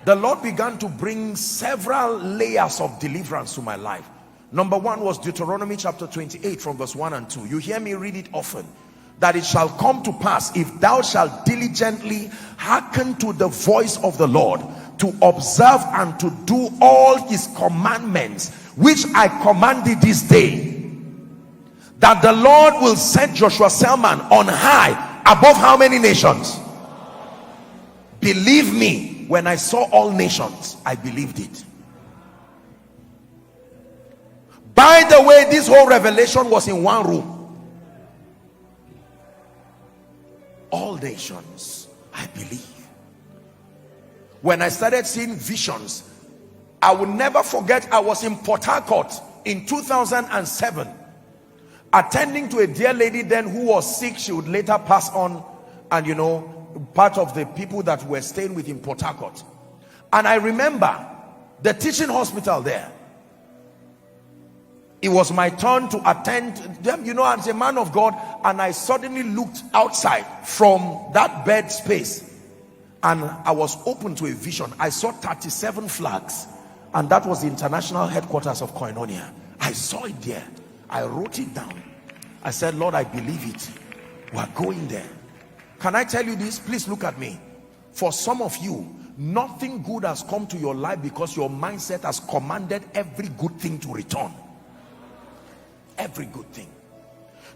the Lord began to bring several layers of deliverance to my life. Number one was Deuteronomy chapter 28 from verse 1 and 2. You hear me read it often. That it shall come to pass, if thou shalt diligently hearken to the voice of the Lord, to observe and to do all his commandments, which I command thee this day, that the Lord will set Joshua Selman on high above how many nations? Believe me, when I saw all nations, I believed it. By the way, this whole revelation was in one room. All nations, I believe. When I started seeing visions, I will never forget, I was in Port Harcourt in 2007, attending to a dear lady then who was sick. She would later pass on, and you know, part of the people that were staying with in Port Harcourt. And I remember the teaching hospital there. It was my turn to attend them, you know, as a man of God, and I suddenly looked outside from that bed space, and I was open to a vision. I saw 37 flags, and that was the international headquarters of Koinonia. I saw it there. I wrote it down. I said, Lord, I believe it. We are going there. Can I tell you this? Please look at me. For some of you, nothing good has come to your life because your mindset has commanded every good thing to return. Every good thing,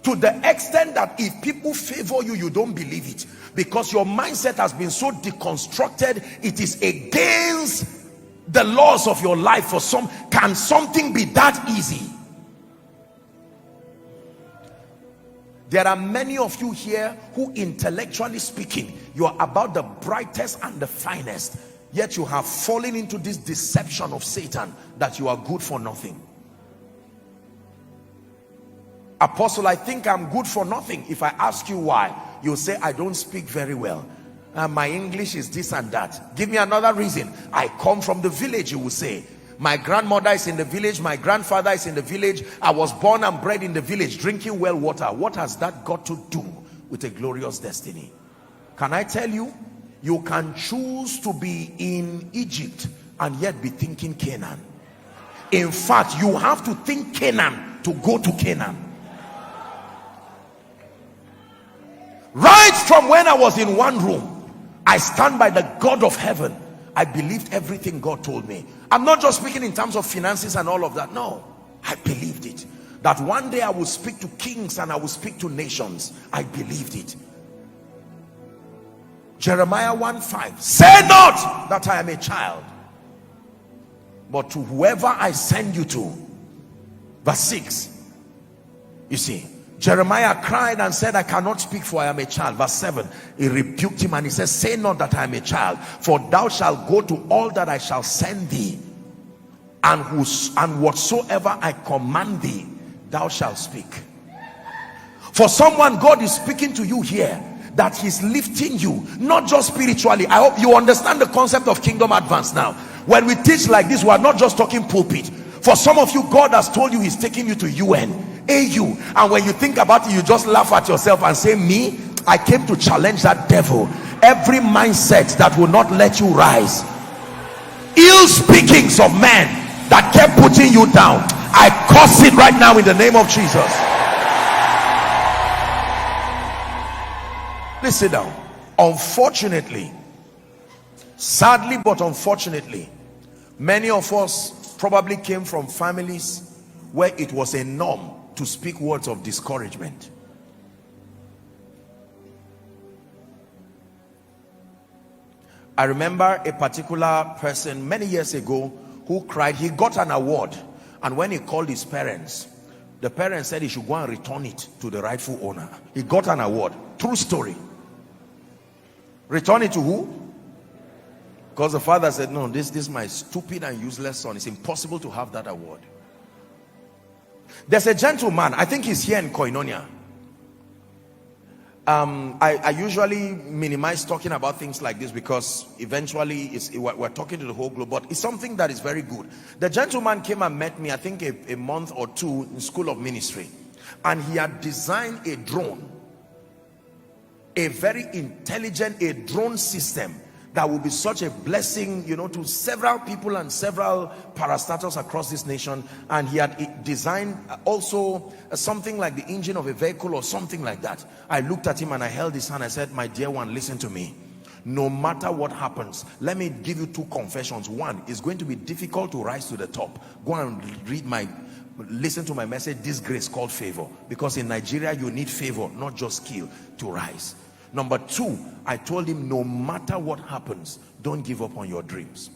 to the extent that if people favor you, you don't believe it, because your mindset has been so deconstructed. It is against the laws of your life. For some, can something be that easy? There are many of you here who, intellectually speaking, you are about the brightest and the finest, yet you have fallen into this deception of Satan that you are good for nothing. Apostle, I think I'm good for nothing. If I ask you why, you'll say, I don't speak very well. My English is this and that. Give me another reason. I come from the village, you will say. My grandmother is in the village. My grandfather is in the village. I was born and bred in the village, drinking well water. What has that got to do with a glorious destiny? Can I tell you, you can choose to be in Egypt and yet be thinking Canaan. In fact, you have to think Canaan to go to Canaan. Right from when I was in one room, I stand by the God of heaven. I believed everything God told me. I'm not just speaking in terms of finances and all of that. No, I believed it. That one day I will speak to kings and I will speak to nations. I believed it. Jeremiah 1:5. Say not that I am a child, but to whoever I send you to. Verse 6. You see, Jeremiah cried and said, I cannot speak, for I am a child. Verse 7, he rebuked him and he says, say not that I am a child, for thou shalt go to all that I shall send thee, and whatsoever I command thee, thou shalt speak. For someone, God is speaking to you here, that he's lifting you, not just spiritually. I hope you understand the concept of kingdom advance now. When we teach like this, we are not just talking pulpit. For some of you, God has told you he's taking you to UN, AU, and when you think about it, you just laugh at yourself and say, me, I came to challenge that devil. Every mindset that will not let you rise, ill speakings of men that kept putting you down, I curse it right now in the name of Jesus. Please sit down. Unfortunately, sadly but unfortunately, many of us probably came from families where it was a norm to speak words of discouragement. I remember a particular person many years ago who cried. He got an award, and when he called his parents, the parents said he should go and return it to the rightful owner. He got an award. True story. Return it to who? Because the father said, no, this is my stupid and useless son. It's impossible to have that award. There's a gentleman, I think he's here in Koinonia. I usually minimize talking about things like this because eventually we're talking to the whole globe, but it's something that is very good. The gentleman came and met me, I think a month or two in School of Ministry, and he had designed a drone, a very intelligent drone system that will be such a blessing, you know, to several people and several parastatals across this nation. And he had designed also something like the engine of a vehicle or something like that. I looked at him and I held his hand. I said, my dear one, listen to me. No matter what happens, let me give you two confessions. One, it's going to be difficult to rise to the top. Go and listen to my message, this grace called favor. Because in Nigeria, you need favor, not just skill to rise. Number two, I told him, no matter what happens, don't give up on your dreams.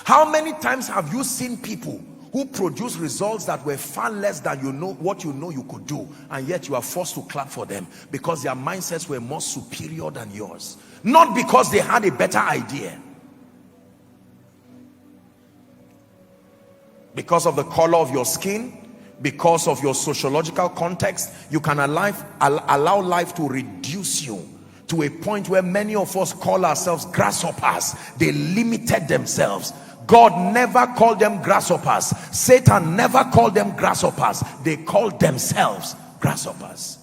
How many times have you seen people who produce results that were far less than what you know you could do, and yet you are forced to clap for them because their mindsets were more superior than yours, not because they had a better idea. Because of the color of your skin, because of your sociological context, you can allow life to reduce you to a point where many of us call ourselves grasshoppers. They limited themselves. God never called them grasshoppers. Satan never called them grasshoppers. They called themselves grasshoppers.